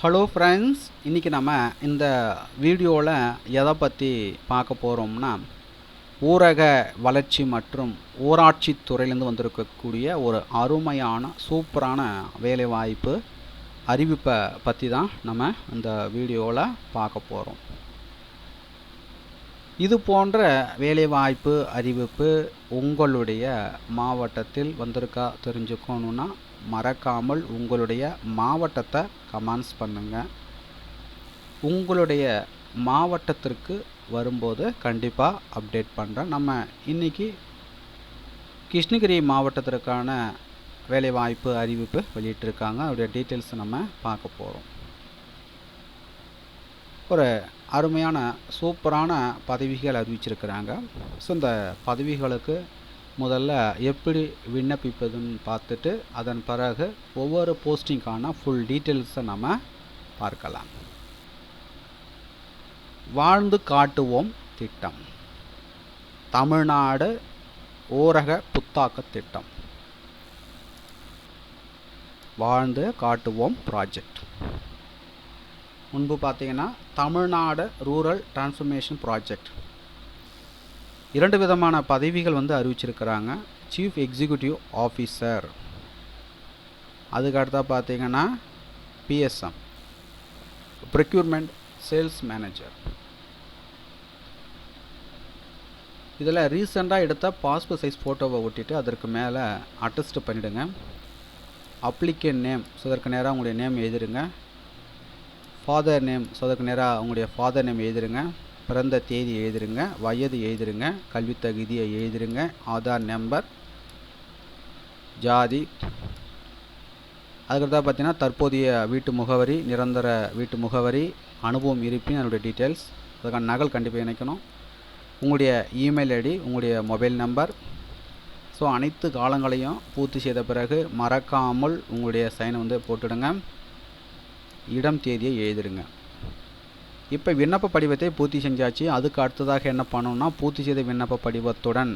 Hello friends, இன்றைக்கி நம்ம இந்த வீடியோவில் எதை பற்றி பார்க்க போகிறோம்னா, ஊரக வளர்ச்சி மற்றும் ஊராட்சி துறையிலேருந்து வந்திருக்கக்கூடிய ஒரு அருமையான சூப்பரான வேலைவாய்ப்பு அறிவிப்பை பற்றி தான் நம்ம இந்த வீடியோவில் பார்க்க போகிறோம். இது போன்ற வேலைவாய்ப்பு அறிவிப்பு உங்களுடைய மாவட்டத்தில் வந்திருக்கா தெரிஞ்சுக்கணுன்னா மறக்காமல் உங்களுடைய மாவட்டத்தை கமெண்ட்ஸ் பண்ணுங்கள். உங்களுடைய மாவட்டத்திற்கு வரும்போது கண்டிப்பாக அப்டேட் பண்ணுறேன். நம்ம இன்றைக்கி கிருஷ்ணகிரி மாவட்டத்திற்கான வேலைவாய்ப்பு அறிவிப்பு வெளியிட்டிருக்காங்க. அதோடைய டீட்டெயில்ஸ் நம்ம பார்க்க போகிறோம். ஒரு அருமையான சூப்பரான பதவிகள் அறிவிச்சிருக்கிறாங்க. ஸோ இந்த பதவிகளுக்கு முதல்ல எப்படி விண்ணப்பிப்பதுன்னு பார்த்துட்டு அதன் பிறகு ஒவ்வொரு போஸ்டிங்கான ஃபுல் டீட்டெயில்ஸை நம்ம பார்க்கலாம். வாழ்ந்து காட்டுவோம் திட்டம், தமிழ்நாடு ஊரக புத்தாக்க திட்டம், வாழ்ந்து காட்டுவோம் ப்ராஜெக்ட். முன்பு பார்த்தீங்கன்னா தமிழ்நாடு ரூரல் டிரான்ஸ்ஃபர்மேஷன் ப்ராஜெக்ட். இரண்டு விதமான பதவிகள் அறிவிச்சிருக்கிறாங்க. சீஃப் எக்ஸிக்யூட்டிவ் ஆஃபீஸர், அதுக்கு அடுத்தா பார்த்தீங்கன்னா பிஎஸ்எம், ப்ரொக்யூர்மெண்ட் சேல்ஸ் மேனேஜர். இதில் ரீசெண்டாக எடுத்த பாஸ்போர்ட் சைஸ் ஃபோட்டோவை ஒட்டிட்டு அதற்கு மேலே அட்டஸ்ட் பண்ணிவிடுங்க. அப்ளிகேண்ட் நேம், ஸோ அதற்கு நேராக உங்களுடைய நேம் எழுதிடுங்க. ஃபாதர் நேம், ஸோ அதற்கு நேராக உங்களுடைய ஃபாதர் நேம் எழுதிடுங்க. பிறந்த தேதி எழுதிருங்க, வயது எழுதிருங்க, கல்வி தகுதியை எழுதிருங்க, ஆதார் நம்பர், ஜாதி. அதுக்கடுத்தா பார்த்தீங்கன்னா தற்போதைய வீட்டு முகவரி, நிரந்தர வீட்டு முகவரி, அனுபவம் இருப்பின் அதனுடைய டீட்டெயில்ஸ், அதுக்கான நகல் கண்டிப்பாக இணைக்கணும். உங்களுடைய இமெயில் ஐடி, உங்களுடைய மொபைல் நம்பர். ஸோ அனைத்து காலங்களையும் பூர்த்தி செய்த பிறகு மறக்காமல் உங்களுடைய சைனை போட்டுடுங்க. இடம் தேதியை எழுதிடுங்க. இப்போ விண்ணப்ப படிவத்தை பூர்த்தி செஞ்சாச்சு. அதுக்கு அடுத்ததாக என்ன பண்ணணும்னா, பூர்த்தி செய்த விண்ணப்ப படிவத்துடன்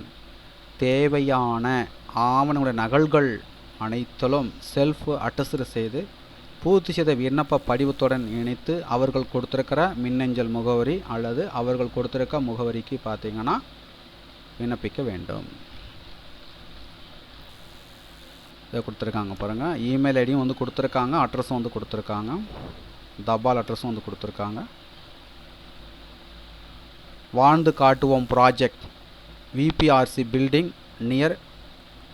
தேவையான ஆவணங்களுடைய நகல்கள் அனைத்திலும் செல்ஃப் அட்டஸ்ட் செய்து பூர்த்தி செய்த விண்ணப்ப படிவத்துடன் இணைத்து அவர்கள் கொடுத்துருக்கிற மின்னஞ்சல் முகவரி அல்லது அவர்கள் கொடுத்துருக்க முகவரிக்கு பார்த்தீங்கன்னா விண்ணப்பிக்க வேண்டும். இதை கொடுத்துருக்காங்க பாருங்கள். இமெயில் ஐடியும் கொடுத்துருக்காங்க, அட்ரஸும் கொடுத்துருக்காங்க, தபால் அட்ரஸும் கொடுத்துருக்காங்க. வாழ்ந்து காட்டுவோம் project, VPRC building near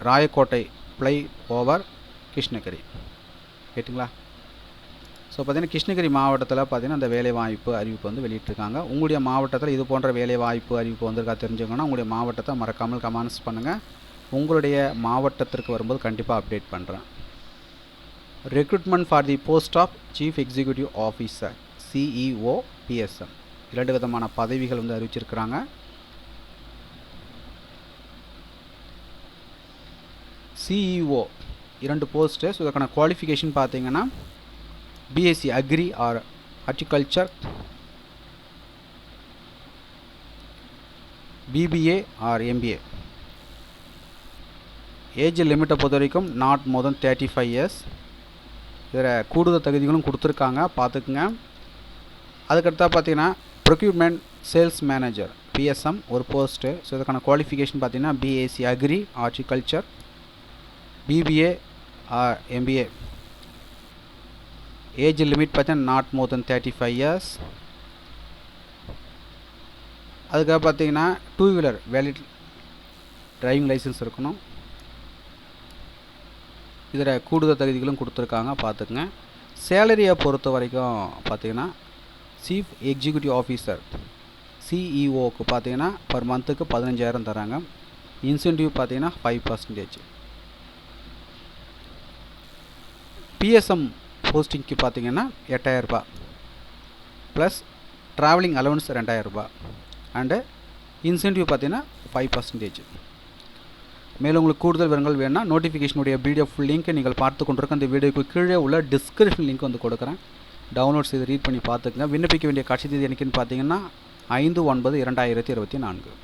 Rayakottai flyover, Krishnagiri. கேட்டுங்களா? ஸோ பார்த்தீங்கன்னா கிருஷ்ணகிரி மாவட்டத்தில் பார்த்தீங்கன்னா அந்த வேலைவாய்ப்பு அறிவிப்பு வெளியிட்டிருக்காங்க. உங்களுடைய மாவட்டத்தில் இது போன்ற வேலைவாய்ப்பு அறிவிப்பு வந்திருக்கா தெரிஞ்சுக்கணுன்னா உங்களுடைய மாவட்டத்தை மறக்காமல் கமெண்ட்ஸ் பண்ணுங்கள். உங்களுடைய மாவட்டத்திற்கு வரும்போது கண்டிப்பாக அப்டேட் பண்ணுறேன். Recruitment for the post of chief executive officer, CEO, BSM. இரண்டு விதமான பதவிகள் அறிவிச்சிருக்கிறாங்க. CEO 2 post. ஸோ இதற்கான குவாலிஃபிகேஷன் பார்த்தீங்கன்னா BSc agri or horticulture, BBA or MBA. Age லிமிட்டை பொறுத்த வரைக்கும் நாட் மோர் தென் 35 இயர்ஸ். இதில் கூடுதல் தகுதிகளும் கொடுத்துருக்காங்க, பார்த்துக்குங்க. அதுக்கடுத்தா பார்த்தீங்கன்னா ப்ரொக்யூர்மெண்ட் சேல்ஸ் மேனேஜர், பிஎஸ்எம் ஒரு போஸ்ட்டு. ஸோ இதுக்கான குவாலிஃபிகேஷன் பார்த்தீங்கன்னா BSc agri horticulture, BBA or MBA. Age limit பார்த்தீங்கன்னா நாட் மோர் தென் 35 இயர்ஸ். அதுக்காக பார்த்தீங்கன்னா 2 வீலர் வேலிட் டிரைவிங் லைசன்ஸ் இருக்கணும். இதில் கூடுதல் தகுதிகளும் கொடுத்துருக்காங்க, பார்த்துக்குங்க. சேலரியை பொறுத்த வரைக்கும் பார்த்தீங்கன்னா சீஃப் எக்ஸிக்யூட்டிவ் ஆஃபீஸர் சிஇஓக்கு பார்த்தீங்கன்னா பர் மந்த்துக்கு 15,000 தராங்க. இன்சென்டிவ் பார்த்தீங்கன்னா 5%. பிஎஸ்எம் போஸ்டிங்க்கு பார்த்தீங்கன்னா 8,000 ரூபாய் ப்ளஸ் ட்ராவலிங் அலவன்ஸ் 2,000 ரூபாய் அண்டு இன்சென்டிவ் பார்த்தீங்கன்னா 5%. மேலும் உங்களுக்கு கூடுதல் விவரங்கள் வேணும்னா நோட்டிஃபிகேஷனுடைய பிடிஎஃப் லிங்க் நீங்கள் பார்த்து கொண்டிருக்க அந்த வீடியோக்கு கீழே உள்ள டிஸ்கிரிப்ஷன் லிங்க் கொடுக்குறேன். டவுன்லோட் செய்து ரீட் பண்ணி பார்த்துக்குங்க. விண்ணப்பிக்க வேண்டிய கடைசி தேதி என்னைக்குன்னு பார்த்தீங்கன்னா 5/9/2024.